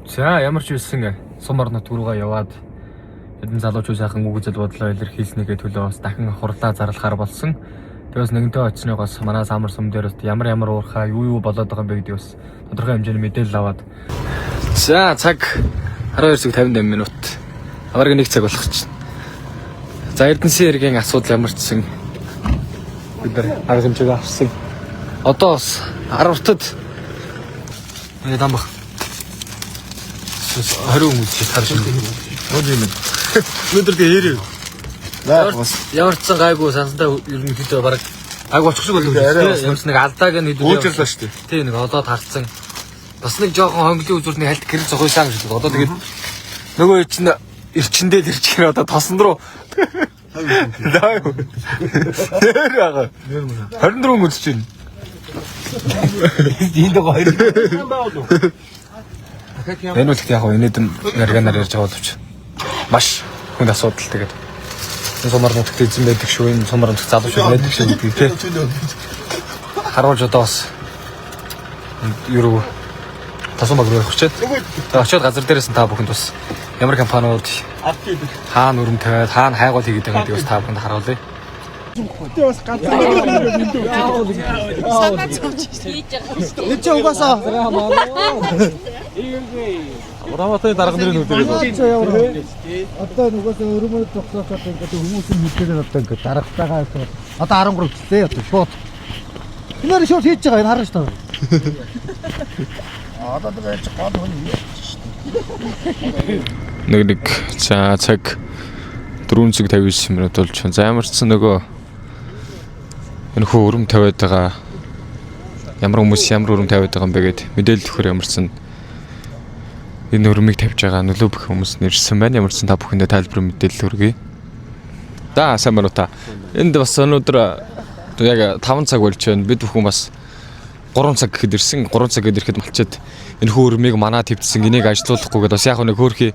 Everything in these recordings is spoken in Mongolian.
За ямар ч үсэн сум орнот руугаа яваад хэдэн залуучууд сайхан үгзэл бодлоо илэрхийлснийгээ төлөө бас дахин хурлаа зарлахаар болсон. Тэгээс нэгэнтээ очсныгоос манай самар сум дээр бас ямар уурхаа юу болоод байгаа юм бэ гэдгийг бас тодорхой хэмжээний мэдээлэл аваад. За цаг 12:58 минут. Аварга 1 цаг болох чинь. За Эрдэнэсийн иргэн асуудал ямар ч гэсэн бид нар арга хэмжээг авсан. Одоо бас 10-тад дамбах 20 хүн үзэж харж байна. Өөд юм. Өнөөдөр тэгээ хэрэг. Ямар ч сан гайгүй санстай ерөнхийдөө баг гайгүй очих шиг болов уу? Юмс нэг алдааг нь хэдүүлээ. Өөжлөө шүү дээ. Тий нэг олоод харцсан. Бас нэг жоохон хонглын үзүүрний хальт гэрэл зохиосан гэж байна. Одоо тэгээд нөгөө чинь эрчэндээ ирчихээр одоо тосон руу. Даа. Нэр яга. 24 хүн үзэж байна. Энд гоё. Энэ үл яг энэдэн нарганаар ярьж байгаа боловч маш хүнд асуудал тэгээд энэ сумар нутагт эзэн байдаг шүү энэ сумар нутагт залуучууд байдаг шүү гэдгийг тий харуулж одоо бас юу тасуу баг руу явах чад очиод газар дээрээс нь та бүхэнд бас ямар компаниуд хаана өрөм тавиад хаана хайгуул хийгээд байгаа гэдгийг бас та бүхэнд харуулъя. Тэ бас ганцхан санаа зовж хийж байгаа шүү дээ. Эцэг угаасаа Ураматай дарга нэрийн үлдээгээд одоо нөгөөсөө өрөмөд тогтооход ингээд хүмүүсийн мэдээлэл одоо ингээд дарагтайгаа одоо 13 гэлээ одоо шууд энэ шууд хийж байгаа энэ харна шүү дээ. Одоо тэгээд гол хүн нэг за цаг 4:59 минут болж байна. За ямар ч сан нөгөө энэ хөө өрөм тавиад байгаа ямар хүмүүс ямар өрөм тавиад байгаа юм бэ гэд мэдээлэл өгөхөр ямар ч сан энэ өрмийг тавьж байгаа нөлөө бүх хүмүүс нэрсэн байна. Ямар ч сан та бүхэндээ тайлбар мэдээлэл хүргэе. За сайн байна уу та. Энд бас өнөөдөр яг 5 цаг болж байна. Бид бүхэн бас 3 цаг гэхэд ирсэн. 3 цаг гэхэд ирэхэд малчаад энэ хөө өрмийг манаа твдсэн. Энийг ажилуулахгүйгээд бас яг нэг хөөрхий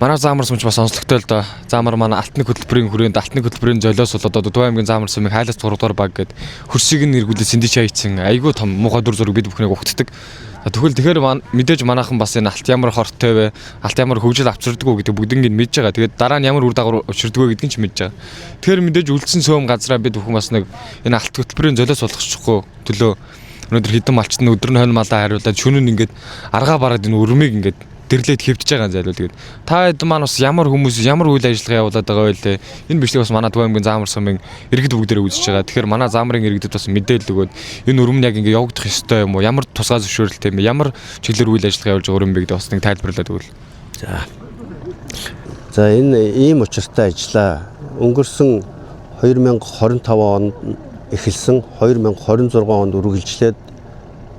манай заамар сумч бас онцлогтой л доо. Заамар манай алтны хөтөлбөрийн хүрээнд алтны хөтөлбөрийн золиос бол одоо Дувай аймгийн заамар сумыг хайлаас 3 дугаар баг гээд хөрсийг нь эргүүлээ сэндэж хайцсан. Айгүй том муухай дүр зураг бид бүхнийг ухтдаг. Тэгэхээр мэдээж манайхан бас энэ алт ямар хортой вэ? Алт ямар хөгжил авчирдаг уу гэдэг бүгднийг мэдж байгаа. Тэгээд дараа нь ямар үр дагавар учирдаг вэ гэдгийг ч мэдж байгаа. Тэгэхээр мэдээж үлдсэн сөөм газраа бид бүхэн бас нэг энэ алт хөтөлбөрийн золиос болгочихгүй төлөө өнөөдөр хідэн малчтны өдөр нь хонь малаа хариулаад шөнө нь ингээд аргаа бараад энэ өрмийг ингээд дэрлээд хэвдэж байгаа зайлуу тэгээд та хэд маань бас ямар хүмүүс ямар үйл ажиллагаа явуулаад байгаа вэ лээ энэ бичлэг бас манай Дувай аймгийн заамар сумын иргэд бүгдээрээ үзэж байгаа. Тэгэхээр манай заамарын иргэдэд бас мэдээлэл өгөөд энэ өрөм нь яг ингэ явагдах ёстой юм уу? Ямар тусгай зөвшөөрөлтэй юм бэ? Ямар чиглэлээр үйл ажиллагаа явуулж байгаа өрөм бэ гэдээ бас нэг тайлбарлаад өгвөл. За энэ ийм учиртай ажиллаа өнгөрсөн 2025 онд эхэлсэн 2026 онд үргэлжлээд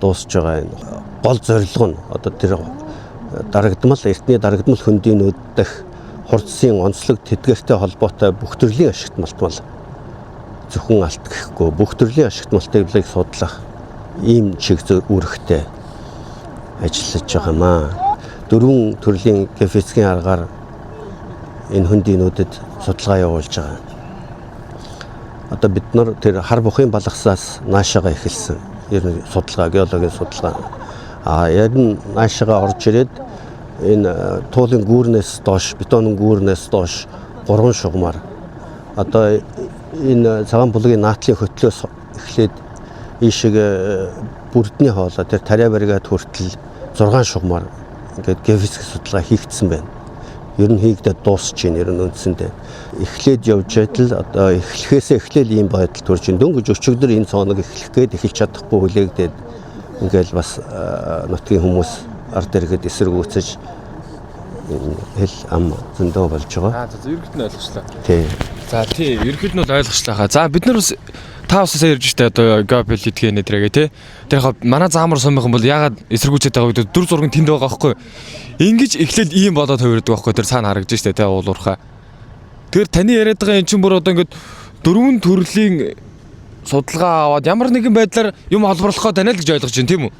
дуусж байгаа энэ гол зорилго нь одоо тэр дарагдмал эртний дарагдмал хөндийнүүд дэх хурцсын онцлог тэдгээртэй холбоотой бүх төрлийн ашигт малтмал зөвхөн алт гэхгүй бүх төрлийн ашигт малтыг судлах ийм чиг үүрэгтэй ажиллаж байгаа маа. 4 төрлийн геофизикийн аргаар энэ хөндийнүүдэд судалгаа явуулж байгаа. Одоо бид нар тэр хар бухын балгасаас наашаага эхэлсэн. Ер нь судалгаа, геологийн судалгаа. Яг нь наашаага орж ирээд энэ туулын гүүрнээс доош, бетонын гүүрнээс доош 3 шугамар. Одоо энэ цагаан булгийн наатлын хөтлөөс эхлээд ийшээ бүрдний хоолой тэр тариа баригаад хүртэл 6 шугамар ингээд геофизик судалгаа хийгдсэн байна. Ер нь хийгдээд дуусч байна. Ер нь үндсэндээ эхлээд явж байтал одоо эхлэхээс ийм байдал төрж ин дөнгөж өчигдөр энэ цооног эхлэх гээд эхэлж чадахгүй хүлээгдээд ингээл бас нутгийн хүмүүс ард иргэд эсэргүүцэж хэл ам зөндөө болж байгаа. За ерөнхийд нь ойлгочлаа. Тий. За тий ерөнхийд нь ойлгочлаа. За бид нар бас та бас ярьж штэ одоо геополитикийн нэтрээгээ тий. Тэр яг манай заамар сумынхан бол ягаад эсэргүүцээд байгаа гэдэг дүр зураг тэнд байгаа байхгүй. Ингиж эхлээд ийм болоод хувирдаг байхгүй тэр цаана харагдаж штэ тий уулуурхаа. Тэр таны яриад байгаа эн чинь бүр одоо ингээд 4 төрлийн судалгаа аваад ямар нэгэн байдлаар юм холбоорлохоо танай л гэж ойлгож байна тийм үү?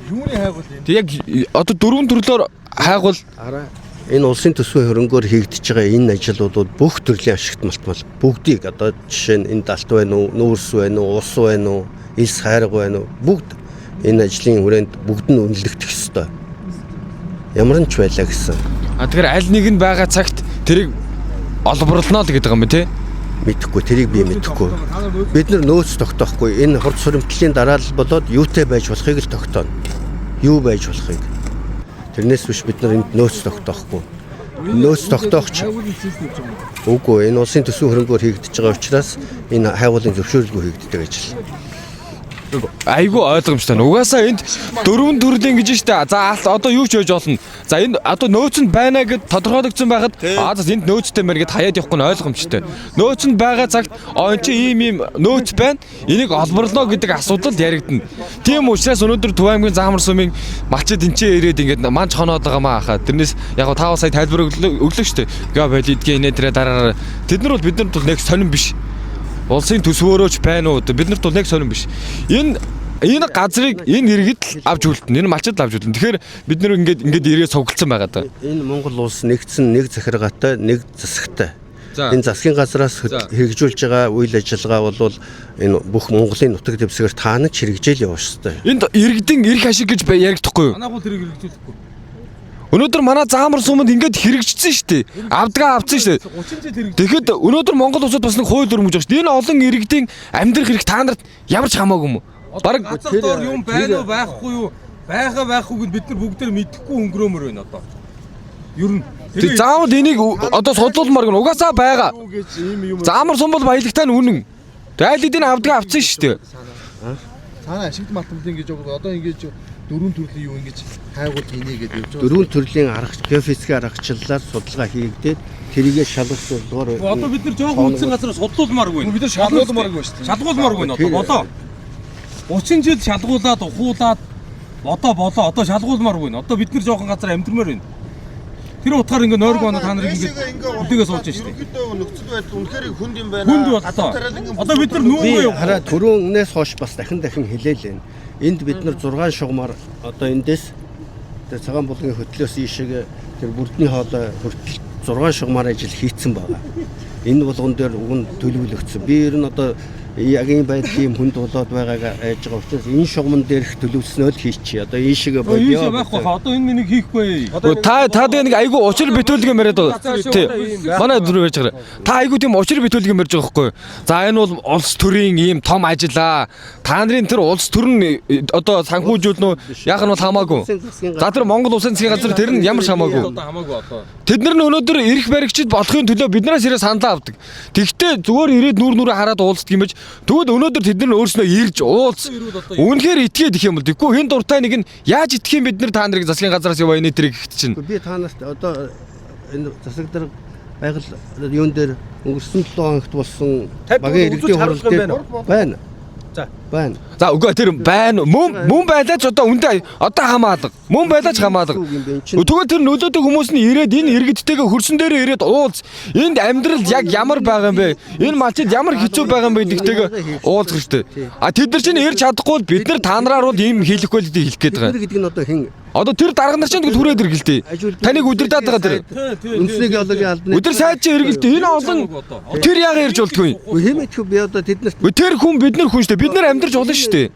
юуны хайгуул юм? Тэг яг одоо 4 төрлөөр хайгуул энэ улсын төсвийн хөрөнгөөр хийгдэж байгаа энэ ажлууд бүх төрлийн ашигт малтмал бүгдийг одоо жишээ нь энэ далт байна уу, нүүрс байна уу, ус байна уу, элс хайрга байна уу бүгд энэ ажлын хүрээнд бүгд нь үнэлэгдэх ёстой. ямар ч байлаа гэсэн. Тэгэхээр аль нэг нь байгаа цагт тэрийг олборлоно л гэдэг юм тий. Мэдхгүй тэрийг би мэдэхгүй. Бид нар нөөц тогтоохгүй. Энэ хурд суримтлалын дараалал болоод юутай байж болохыг л тогтооно. Юу байж болохыг. Тэрнээс биш бид нар энд нөөц тогтоохгүй. Нөөц тогтоохч. Үгүй энэ улсын төсвийн хөрөнгөөр хийгдэж байгаа учраас энэ хайгуулын зөвшөөрлгүй хийгддэг ажил. Айгу ойлгомжтой. Угаасаа энд дөрвөн төрлийн гэж штэ. За одоо юу ч хийж болно. За энэ одоо нөөц нь байна гэд тодорхойлогдсон байхад за энд нөөцтэй мэр гэд хаяад явахгүй нь ойлгомжтой. Нөөц нь байгаа цагт энэ чи ийм нөөц байна. Энийг олборлоо гэдэг асуудал яригдана. Тийм учраас өнөөдөр Төв аймгийн Заамар сумын малчид энчээ ирээд ингээд манч хоноод байгаа маа хаа. Тэрнээс яг 5 сая тайлбар өглөө штэ. Га болидгээ инээ тэрэ дараа тэд нар бол биднэрт бол нэг сонирн биш. Улсын төсвөөрөөч байна уу? Биднэрт бол нэг сонирн биш. Энэ газрыг энэ иргэд авч үлдэн. Энэ малчид авч үлдэн. Тэгэхээр бид нэр ингээд ирээ цуглдсан байгаа даа. Энэ Монгол улс нэгдсэн нэг захиргаатай, нэг засагтай. Энэ засгийн газраас хэрэгжүүлж байгаа үйл ажиллагаа бол энэ бүх Монголын нутаг дэвсгэр таанаж хэрэгжээл явах ёстой. Энд иргэдийн эрх ашиг гэж яригдахгүй юу? Манайх бол тэрийг хэрэгжүүлэхгүй. Өнөөдөр манай Заамар суманд ингээд хэрэгжчихсэн шүү дээ. Авдгаа авцсан шүү дээ. 30 жил хэрэгжүүлсэн. Тэгэхэд өнөөдөр Монгол улсад бас нэг хууль дүрмж байгаа шүү дээ. Энэ олон иргэдийн амьдрах хэрэг та нарт ямар ч хамаагүй юм уу? Бараг газар доор юм байна уу байхгүй юу? Байхгүйг бид нар бүгдээр мэдэхгүй өнгөрөөмөр байна одоо. Ер нь тэг заавал энийг одоо судлуулмаар гэнэ. Угаасаа байгаа. Заамар сум бол баялагтай нь үнэн. Айл эдийн авдгаа авцсан шүү дээ. Цаана ашигт малтмын гэж одоо ингэж дөрвөн төрлийн юу ингэж хайгуул хийнэ гэж явж байгаа. Дөрвөн төрлийн геофизикийн аргачлалаар судалгаа хийгдээд тэрийгэ шалгуулгаар одоо бид нар жоохон үндсэн газар судлуулмааргүй. Бид нар шалгуулмааргүй шүү дээ. Шалгуулмааргүй нь одоо болоо. 30 жил шалгуулад ухуулаад одоо шалгуулмааргүй нь. Одоо бид нар жоохон газар амьдрмаар байна. Тэр утгаар ингээ нойрг оноо та нарыг ингээ үлдэгээ сууж штэ. Нөхцөл байдал үнэхээр хүнд юм байна. Хүнд болоо. Одоо бид нар нүүгээ юу? хараа түрүүнээс хойш бас дахин хэлээлээ. Энд бид нар 6 шугамар одоо эндээс тэр цагаан булгын хөтлөөс ийшээ тэр бүрдний хоолой хүртэл 6 шугамар ажил хийцэн байгаа. Энэ булган дээр уг нь төлөвлөгдсөн. Би ер нь одоо яг энэ байдлын хүнд болоод байгааг айж байгаа учраас энэ шугамн дээрх төлөвлөснөө л хийчихье. Одоо ийшээ Юу байхгүй хаа. Одоо энэ миний хийхгүй. Та нэг айгу учир битүүлгэн яриад байгаа. Тий. Манай дүр байж байгаа. Та айгу тийм учир битүүлгэн ярьж байгаа байхгүй юу? За энэ бол улс төрийн ийм том ажил. Та нарын тэр улс төр нь одоо санхүүжүүлнэ үү? Яг нь бол хамаагүй. За тэр Монгол улсын засгийн газар тэр нь ямар ч хамаагүй. Хамаагүй одоо. Тэд нар өнөөдөр эрх баригчид болохын төлөө биднээс ирээ саналаа авдаг. Тэгвэл зүгээр ирээд нүрээ хараад уулздаг юм байж. Тэгвэл өнөөдөр тэд нар өөрснөө ирж уулз. Үнэхээр итгээд их юм бол. Тэгвэл хэн дуртай нэг нь яаж итгэх юм бид нар та нарыг засгийн газраас яваа энэ тэрэг ихт чинь. Би та нарт одоо энэ засаг дарга байгаль юун дээр өнгөрсөн 7 хоногт болсон багийн иргэдийн хурал дээр байна. За. Байна. За үгүй тэр байна. Мөн байлаач одоо үндэ одоо хамаалга. Мөн байлаач хамаалга. Тэгвэл тэр нөлөөтэй хүмүүс нь ирээд энэ иргэдтэйгээ хөрсөн дээрээ ирээд уулз. Энд амьдрал яг ямар байгаа юм бэ? Энэ малчид ямар хэцүү байгаа юм бэ гэдэгтэйгээ уулзах хэрэгтэй. А тэд нар чинь ирж чадахгүй бид нар та нараар бол ийм хийхгүй л хэлэх гээд байгаа. Тэр гэдэг нь одоо хэн? Одоо тэр дарга нар чинь тэгвэл хүрээд иргэлтэй. Таныг удирдаад байгаа тэр. Үндэсний геологийн албаны Өдөр сайд чинь иргэлтэй. Энэ олон тэр яагаад ирж болтгүй. хэмээдгүй би одоо тэднэрт Тэр хүн бид нар хүн шүү дээ. Бид нар амьдрч болно шүү дээ.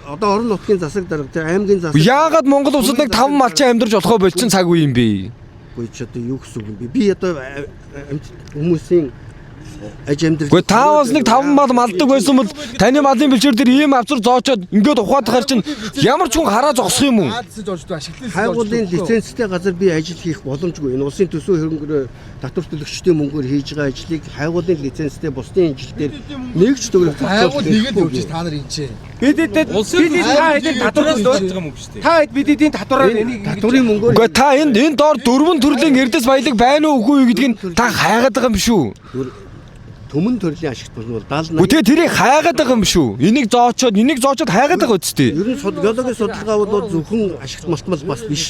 одоо орон нутгийн засаг дарга тэр аймгийн засаг Яагаад Монгол улсад нэг 5 малчин амьдарч болохоо болчихсон цаг үе юм бэ? үгүй ч одоо юу гэсэн үг юм бэ? Би одоо хүмүүсийн аж амьдрал Гэхдээ та бас нэг 5 мал малдаг байсан бол таны малын бэлчээр дээр ийм авцар зоочоод ингээд ухаадахаар чинь ямар ч хүн хараа зогсох юм уу? Аадсаж орчтой ашигласан. хайгуулын лицензтэй газар би ажил хийх боломжгүй. Энэ улсын төсвийн хөрөнгөөр татвар төлөгчдийн мөнгөөр хийж байгаа ажлыг хайгуулын лицензтэй бусдын ажилтнаар нэгж төгрөг Хайгуул нэгэд явж та нар энэ. Бид та хэдийн татвараас байгаа юм биш үү? та хэд бид эдийн татвараар энийг татварын мөнгөөр Гэхдээ та энэ доор 4 төрлийн эрдэс баялаг байна уу үгүй юу гэдгийг та хайгаад байгаа юм шүү. төмөн төрлийн ашигт бол 70 Гэхдээ тэрийг хайгаад байгаа юм шүү. Энийг зоочоод хайгаад байгаа үстэй. ер нь геологийн судалгаа бол зөвхөн ашигт малтмал бас биш.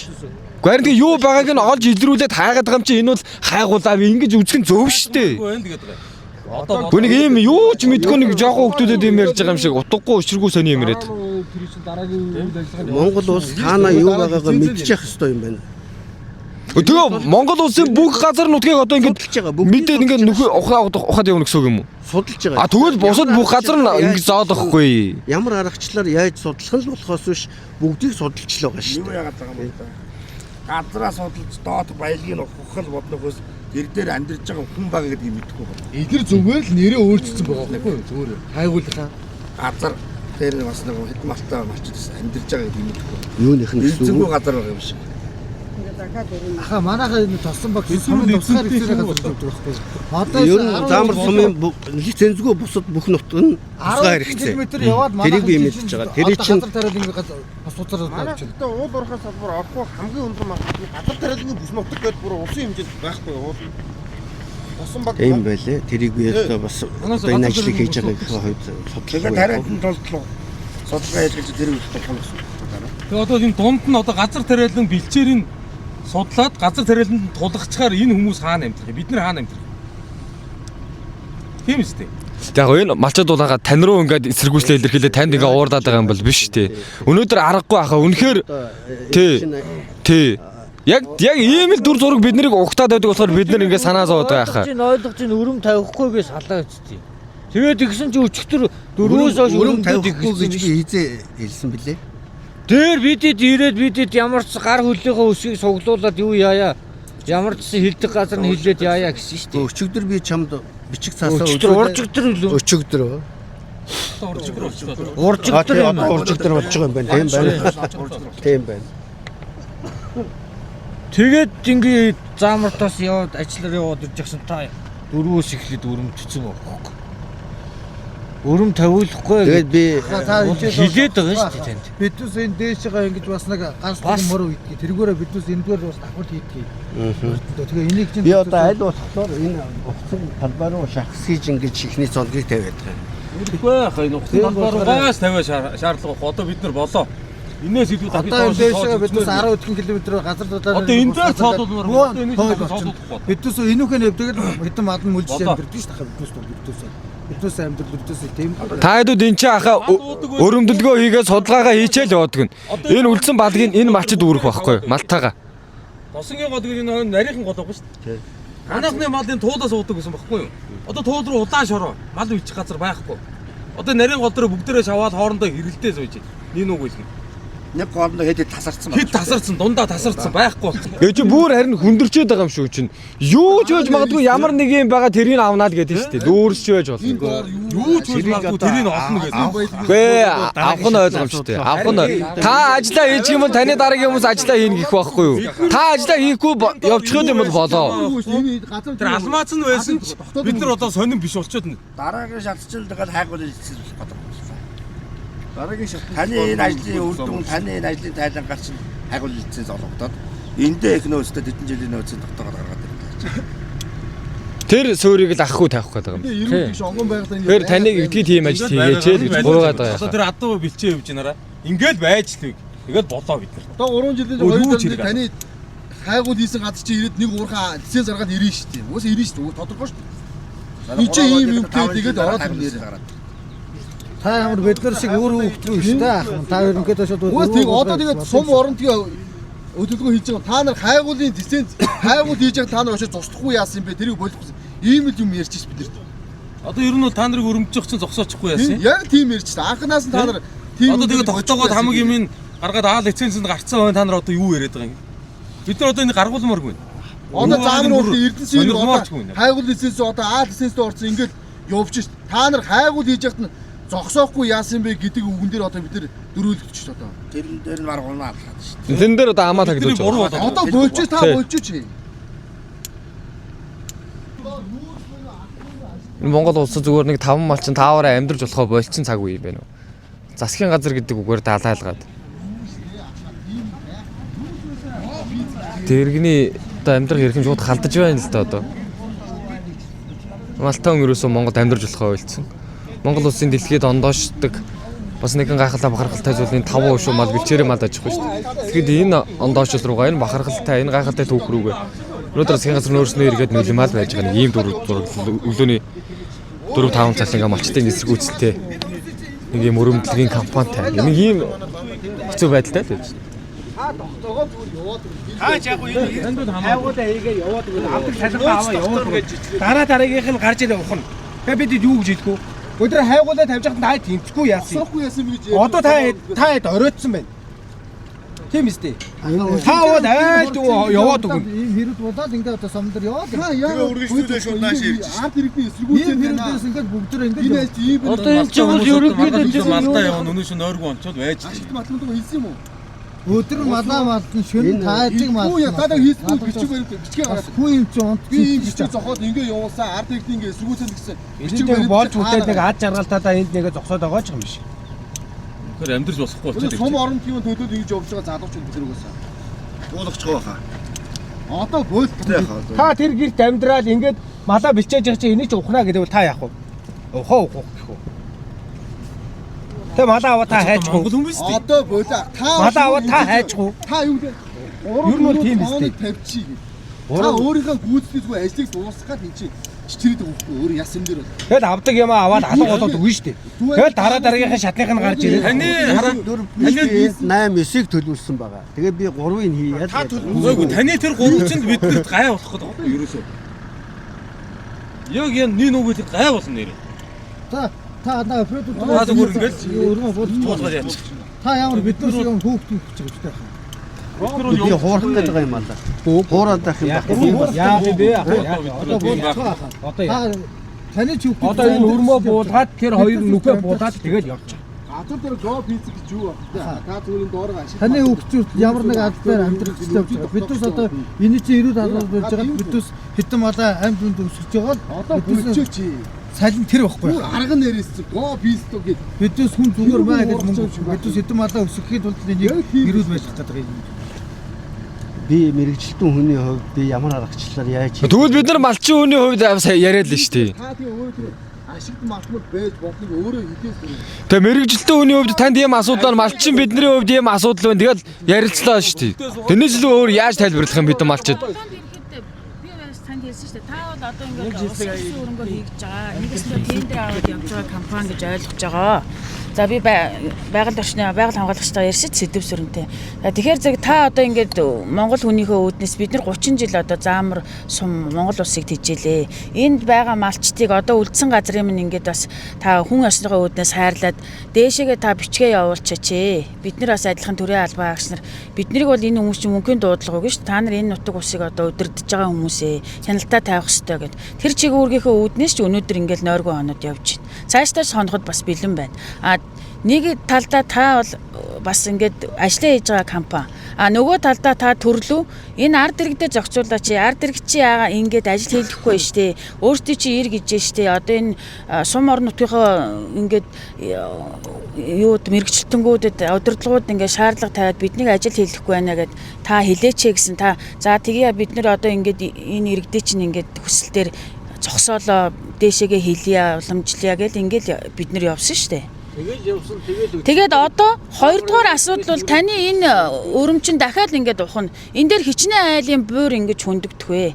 Гэхдээ энэ юу байгааг нь олж илрүүлээд хайгаад байгаа юм чи энэ бол хайгуулаа ингэж үзэх нь зөв шүү дээ. Үгүй энэ гэдэг. Одоо Гүнийг ийм юу ч мэдгүй нэг жоохон хүмүүстэд ийм ярьж байгаа юм шиг утгагүй учиргүй сони юм яриад. Монгол улс таана юу байгаагаа мэдчих ёстой юм байна. Тэгээ Монгол улсын бүх газар нутгийг одоо ингэж мэдээд ингэ нөхөө ухаад явна гэсэн үг юм уу? Судалж байгаа. А тэгвэл бусад бүх газар нь ингэ зоод байхгүй. Ямар аргачлаар яаж судлах нь болохоос биш бүгдийг судалж л байгаа шүү дээ. газраас судалж доод баялагийг ухах боднохоос тэр дээр амьдарч байгаа хүн байгаа гэдгийг мэдэхгүй байна. Эдгээр зүгээр л нэрээ өөрчилсөн байгаа байхгүй юу? Зүгээр. Хайгуулхаа. Газар дээр бас нэг хэд малтай малчд амьдарч байгаа гэдгийг мэдэхгүй. Юуных нь Эзэнгүй газар байгаа юм шиг. Аха манайхаа энэ тосон баг сумын тусгаар ихтэй газар гэдэг байхгүй юу? Одоо ер нь заамар сумын лицензгүй бусад бүх нутг нь тусгай хэрэгтэй. км яваад Тэрийг би мэдчихэж байгаа. Тэр чинь газар тариад ингэ бас уцаар Манай тавьчих. гэхдээ уул уурхай салбар орохгүй хамгийн өндөр мах газар тариалны бүс нутаг гэдэг бүр усын хэмжээнд байхгүй уул. Усан баг. тийм байлээ. Тэрийг би одоо бас одоо энэ ажлыг хийж байгаа гэх хувьд Тэгэхээр судалгаа тариалны тулд судалгаа хийж тэр их болох юм байна. Тэгээ одоо энэ дунд нь одоо газар тариалан бэлчээрийн судлаад газар тариаланд тулгачаар энэ хүмүүс хаана амьдрах вэ? Бид нар хаана амьдрах вэ? Тийм үстэй. Яг энэ малчад дулаага тань руу ингээд эсэргүүцлээ илэрхийлээ танд ингээ уурдаад байгаа юм бол биш тий. Өнөөдөр аргагүй хаа үнэхээр тий. Яг ийм л дүр зураг биднийг угтаад байдаг болохоор бид нар ингээ санаа зовоод байгаа хаа. Ойлгож чинь өрөм тавихгүйгээс халаа үстий. Тэгээд игсэн чи өчтөр дөрвөөс хойш өрөм өрөм тавихгүй гэж тавих би хизээ хэлсэн бэлээ. дээр бидэд ирээд бидэд ямар ч гар хөлийнхөө өсгийг суглуулад юу яая. Ямар ч хилдэг газар нь хилээд яая гэсэн шүү дээ. Өчигдөр би чамд бичих цаасаа Өчтөр уржигдэр үлээ. Өчигдөр Уржигдэр болчихлоо. Уржигдэр юм. уржигдөр болж байгаа юм байна. Тийм байна. Тийм байна. Тэгээд ингээд заамартаас яваад ажиллаар яваад ирж гисэн та дөрвөөс эхлээд өрөмтцэн өгөхгүй. Өрөм тавиулахгүй. Тэгээд би хилээд байгаа шүү дээ танд. Биднес энэ дээшээ ингэж бас нэг ганц мөр үйдгийг тэргээрээ биднес энэгээр бас давхар хийдгийг. Тэгээ энийг чинь би одоо аль болохоор энэ уцсан талбай руу шахсгийж ингэж ихний цонгийг тавиад байгаа. Үгүй яах энэ ухсан талбар гаас тавиа шаардлага байхгүй. Одоо бид нар болоо. Инээс илүү дахиж одоо энэ дээшээ биднес 10 хэдэн км газар дулаар. Одоо энэ дээр цоолуулмаар энэ цоолуулахгүй. Биднес энүүхээ нэвдэгээд хэдэн мад нь мүлжиж амьдрдаг шүү дээ биднес. Биднес амьдрал биднес тийм. Та хэдүүд энэ чи хаа өрөмдөлгөө хийгээд судалгаагаа хийчихэл яваадаг нь. Энэ үлдсэн балгийг энэ малчид үүрэх байхгүй малтайгаа. Тосонгийн гол гэдэг энэ нарийнхан гол байгаа шүү дээ. Манайхны малын туулаас уудаг гэсэн байхгүй юу? Одоо туул руу удаан шороо мал үйчих газар байхгүй. Одоо нарийн гол дээр бүгдээрээ шаваад хоорондоо хэрэлдээ сууж байна. Нэг үг хэлнэ. Нэг гоолнд хэд тасарсан байна. Хэд тасарсан, дундаа тасарсан байхгүй болсон. Гээ чи бүр харин хүндэрчээд байгаа юм шүү чинь. Юу ч байж магадгүй ямар нэг юм байгаа тэрийг авнаа л гэдэг шүү дээ. Дүүрс ч байж болно. Юу ч хийж магадгүй тэрийг олно гэдэг. Гээ авах нь ойлгомжтой. Авах нь та ажиллаа хийж юм бол таны дараагийн хүмүүс ажиллаа хийнэ гэх байхгүй юу? Та ажиллаа хийхгүй явчиход юм бол болоо. Тэр алмаац нь байсан ч бид нар одоо сонирн биш болчиход. Дараагийн шалтгаалдаг хайгуул хэлсэн болох гэдэг. Дараагийн таны энэ ажлын үр дүн таны энэ ажлын тайлан гарч хайгуул хэлсэн олгодод эндээ их нөөцтэй хэдэн жилийн нөөцийн тогтоогоор гаргаад ирсэн. Тэр суурийг л авахгүй тавих гэдэг юм. Ерөнхийдөө онгон байгаад энэ. Тэр таныг эдгээр тийм ажил хийгээч л гэж гуйгаад байгаа Одоо юм. тэр адуу бэлчээ явж банаараа. Ингээл байж л вэ. Тэгэл болоо бид нар. Одоо 3 жилийн Юу ч 2 хэрэг жил таны хайгуул хийсэн газар чи ирээд нэг уурхаа лиценз гаргаад ирнэ шүү дээ. Уус ирнэ шүү дээ. Тодорхой шүү дээ. Би чи ийм юм тэгээд ороод ирнэ. Та ямар биднэр шиг өөрөө өгдөг шүү дээ ах. Та ерөнхийдөө шууд Уус тийг одоо тэгээд сум оронтгийн өдөлгөө хийж байгаа. Та нар хайгуулын лиценз хайгуул хийж байгаа та нар очиж зогсохгүй яасан юм бэ? Тэрийг болгох. Ийм л юм ярьж ш бид нар. Одоо ер нь бол та нарыг өрөмжих чинь зогсоочихгүй яасан. Яг тийм ярьж та. Анханаас нь та нар тийм. Одоо тэгээд тогтоогоод хамаг юм гаргаад аа лицензэнд гарцсан байна. Та нар одоо юу яриад байгаа юм? Бид нар одоо энэ гаргуулмааргүй байна. Одоо заамар уулын Эрдэнэсийн Сонирхмаарчгүй байна. хайгуул лиценз одоо А лицензтэй орсон ингээд явж ш. Та нар хайгуул хийж яхад нь зогсоохгүй яасан бэ гэдэг үгэн дээр одоо бид нар дөрүүлэгч ш одоо. Тэр дээр нь маргуулнаа алхаад шүү дээ. Тэн дээр одоо амаа тагдуулж буруу байгаа. болоо. Одоо болчих та болчих чи. Энэ Монгол улсад зүгээр нэг 5 малчин тааваараа амьдарч болохоо болцсон цаг үе юм байна уу? Засгийн газар гэдэг үгээр даалайлгаад. Тэргний одоо амьдрах эрхэм шууд халдаж байна л да одоо. Малтаа өнгөрөөсөө Монголд амьдарч болохоо болцсон. Монгол улсын дэлхийд ондоошдог бас нэгэн гайхалтай бахархалтай зүйлийн 5% шүү мал бэлчээрээ мал аж ахуй шүү дээ. Тэгэхэд энэ ондоошил руугаа энэ бахархалтай энэ гайхалтай түүх рүүгээ өнөөдөр засгийн газар нөөцнөө эргээд нөлөмал байж байгаа нэг ийм өглөөний 4-5 цалингаа малчтын эсэргүүцэлтэй нэг ийм өрөмдлөгийн компанитай нэг ийм хэцүү байдалтай л байж байна. хайгуулаа хийгээ яваад өгөл авдаг цалингаа аваа яваад гэж дараагийнх нь гарч ирээ ухна. Тэгээ бид юу гэж хэлэхгүй. Өдөр хайгуулаа тавьж хахад та тэмцэхгүй яасан. Зогсоохгүй яасан бэ гэж. Одоо та оройдсон байна. Тийм үстэй. Таавал айлд яваад өгнө. Ийм хэрэг болоод ингээд одоо сомдор яваад. Тэгээ үргэлжлүүлээ шууд нааш ирж. Ард иргэний эсэргүүцэн Ийм байна. хэрэгээс ингээд бүгд Энэ ингээд айлт ийм байна. Одоо энэ ч бол ерөнхийдөө малдаа явна өнөөш нойргүй онцод байж. Ашигт математик хэлсэн юм уу? өдөр малаа малдан шөнө таадаг мал. Юу яа гадаа хийсэн үү бичиг баримт бичгээ гаргасан. Хүү юм чи онц. Би ийм бичиг зохиод ингээ явуулсан ард иргэний ингээ эсэргүүцэн гэсэн. Бичиг баримт болж үтээд нэг ад жаргалтаа энд нэгэ зогсоод байгаа ч юм биш. Тэгэхээр амьдрч болохгүй болчиход Сум орон тийм төлөөд ингэж явж байгаа залуучууд бид нэргөөсөө. Уулгачгаа баха. Одоо бойл Та тэр гэрт амьдраад ингээд малаа бэлчээж байгаа чи энийг ч ухнаа гэдэг бол та яах вэ? Ухаа гэх үү? Тэ малаа аваа та хайчих уу? Монгол хүмүүс дээ. одоо бойлоо. Та Малаа аваа та хайчих уу? Та юу вэ? Ер нь бол тийм биз дээ. Тавьчих. Та өөрийнхөө гүйцэтгүү ажлыг дуусгах энэ чи чичрээд өгөхгүй өөр ясан дээр бол. Тэгэл авдаг юм аваад алга болоод өгнө шүү дээ. Тэгэл дараагийнхаа шатных нь гарч ирээд. Таны хараа 8-9-ыг төлөвлөсөн байгаа. Тэгээ би 3-ыг хийгээд Үгүй таны тэр гурвчинд биднэрт гай болох гэдэг байна ерөөсөө. Яг энэ нэг нүгэл гай болно нэр. Та надаа продукт Та зүгээр ингээд өргөн бодож туулгаад яачих. та ямар биднээс юм хөөхт гэж байгаа юм. би хуурах гэж байгаа юм аа. Хуураад ах юм байна. Яа би одоо бодцоо. Одоо яа. Таны ч үгүй. Одоо энэ өрмөө буулгаад тэр хоёр нүхээ буулаад тэгэл явчих. Газар дээр гоо пиц гэж юу байна? Та зүгээр доороо ашиг. Таны хөвгчүүд ямар нэг албаар амьдрах хэрэгтэй явж байгаа. Бидээс одоо энэ чинь 90 70 болж байгаа. Бидээс хэдэн малаа амьд үнд өсөж байгаа. Одоо бүлчөө чи. Салин тэр байхгүй. Арга нэрээс гоо пиц тоо гэж. Бидээс хүн зүгээр маа гэж мөнгө өгч. Бидээс хэдэн малаа өсгөхийн тулд нэг ирүүл байж байгаа юм. Би мэрэгчлэн хүний хувьд би ямар аргачлалаар яаж Тэгвэл бид нар малчин хүний хувьд яриад л шүү дээ. Та тийм өөрөө ашигт мартмал байж бодлыг өөрөө хитээс дүр. Тэгээ мэрэгжилтэн хүний хувьд танд ийм асуудал байна, малчин бидний хувьд ийм асуудал байна. Тэгэл ярилцлаа шүү дээ. Тэрнээс илүү өөр яаж тайлбарлах юм бид малчид? Би бас танд хэлсэн шүү дээ. Та бол одоо ингээд улсын өрөнгөөр хийж байгаа. Нэгээс нь тендер аваад явж байгаа компани гэж ойлгож байгаа. За би байгаль орчны байгаль хамгаалагчтайгаа ярьсан сэдв сүрэнтэй. Тэгэхээр зэрэг та одоо ингээд Монгол хүнийхээ үүднээс бид нар 30 жил одоо заамар сум Монгол улсыг тэжээлээ. Энд байгаа малчтыг одоо үлдсэн газрын минь ингээд бас та хүн орчныхоо үүднээс хайрлаад дээшээгээ та бичгээ явуулчаач ээ. Бид нар бас адилхан төрийн албан агч нар биднийг бол энэ хүмүүс чинь мөнгөний дуудлага өгнө шүү. Та нар энэ нутаг усыг одоо удирдах байгаа хүмүүс ээ. Хяналтаа тавих хэрэгтэй гэд. Тэр чигүүргийнхээ үүднээс ч өнөөдөр ингээд нойргүй хоноод явж байна. Цаашдаа соноход бас бэлэн байна. Нэг талдаа та бол бас ингээд ажиллаа хийж байгаа компани. Нөгөө талдаа та төрлөө энэ ард иргэдэд зохицуулаач. Ард иргэд чи яага ингээд ажил хийхгүй штэ. Өөртөө чи ир гэж штэ. Одоо энэ сум орон нутгийнхаа ингээд юуд мэрэгчлэлтэнгүүдэд удирдлагууд ингээд шаардлага тавиад биднийг ажил хийхгүй байна гэд та хэлээч гэсэн та за тэгээ бид нар одоо ингээд энэ иргэдээ чинь ингээд хүсэл дээр зогсоолоо дээшээгээ хийлье уламжлая гэл ингээд бид нар явсан штэ. Тэгээд одоо хоёрдугаар асуудал бол таны энэ өрөмчин дахиад ингээд ухна. Энэ дээр хичнээн айлын буур ингэж хөндөгдөх вэ.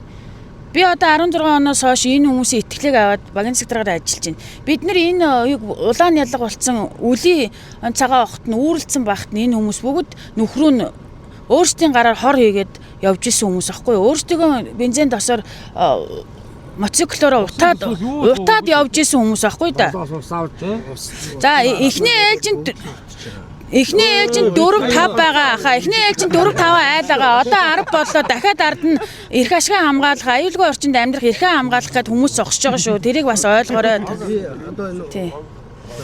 Би одоо 16 оноос хойш энэ хүмүүсийн итгэлийг аваад багийн сектороор ажиллаж байна. Бид нар энэ улаан ялга болцсон үлийн цагаан огт нь үүрлцэн багт энэ хүмүүс бүгд нөхрөө нь өөрсдийн гараар хор хийгээд явж исэн хүмүүс аахгүй юу. Өөрсдөө бензин досоор мотоциклороо утаад явж исэн хүмүүс аахгүй да. За эхний ээлжинд 4 5 байгаа хаа. Эхний ээлжинд 4 5 айл байгаа. Одоо 10 боллоо. Дахиад ард нь эрх ашигын хамгаалах, аюулгүй орчинд амьдрах эрхээ хамгаалах гэдэг хүмүүс зогсож байгаа шүү. Тэрийг бас ойлгоорой. Тий.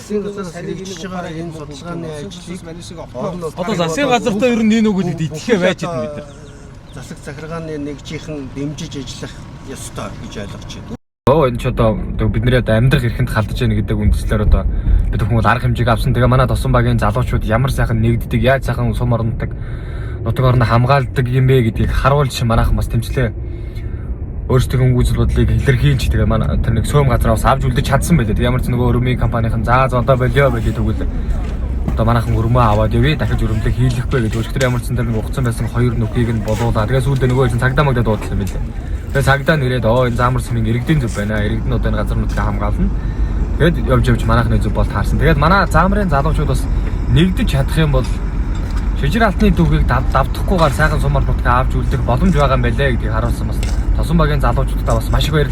энэ судалгааны ажлыг Одоо засгийн газартаа ер нь энэ нүгэл идэхээ байж байгаа бид нар. засаг захиргааны нэгжийнхэн дэмжиж ажиллах ёстой гэж ойлгож байна. Энэ ч одоо бидний одоо амьдрах эрхэнд халдаж байна гэдэг үндслээр одоо бид хүмүүс арга хэмжээг авсан. Тэгээ манай Тосон багийн залуучууд ямар сайхан нэгддэг, яаж сайхан сум орнотог нутаг орноо хамгаалдаг юм бэ гэдгийг харуулж манайхан бас тэмцлээ. Өөрсдийн үзэл бодлыг илэрхийлж тэгээ манай тэр нэг сөөм газраас авч үлдэж чадсан байлээ. Ямар ч нөгөө өрмийн компанийн заа зодоо болио тэгвэл одоо манайхан өрмөө аваад явъя дахиж өрөмлөг хийлэхгүй гэж өчигдөр ямар ч зэн дээр нэг угцсан байсан хоёр нүхийг нь болуулаа. Тэгээ сүүлдээ нөгөө хэлсэн цагдаа магдаа дуудсан байлээ. Тэгээ цагдаа нэрээд энэ заамар сумын иргэдийн зүв байна. Иргэд нь одоо энэ газар нутгийг хамгаална. Тэгээд явж манайхны зүв бол таарсан. Тэгээд манай заамрын залуучууд бас нэгдэж чадах юм бол шижир алтны түүхийг давтахгүйгээр сайхан сум орнотыг авч үлдэх боломж байгаа юм байлээ гэдгийг харуулсан бас Тосон багийн залуучуудаа бас маш их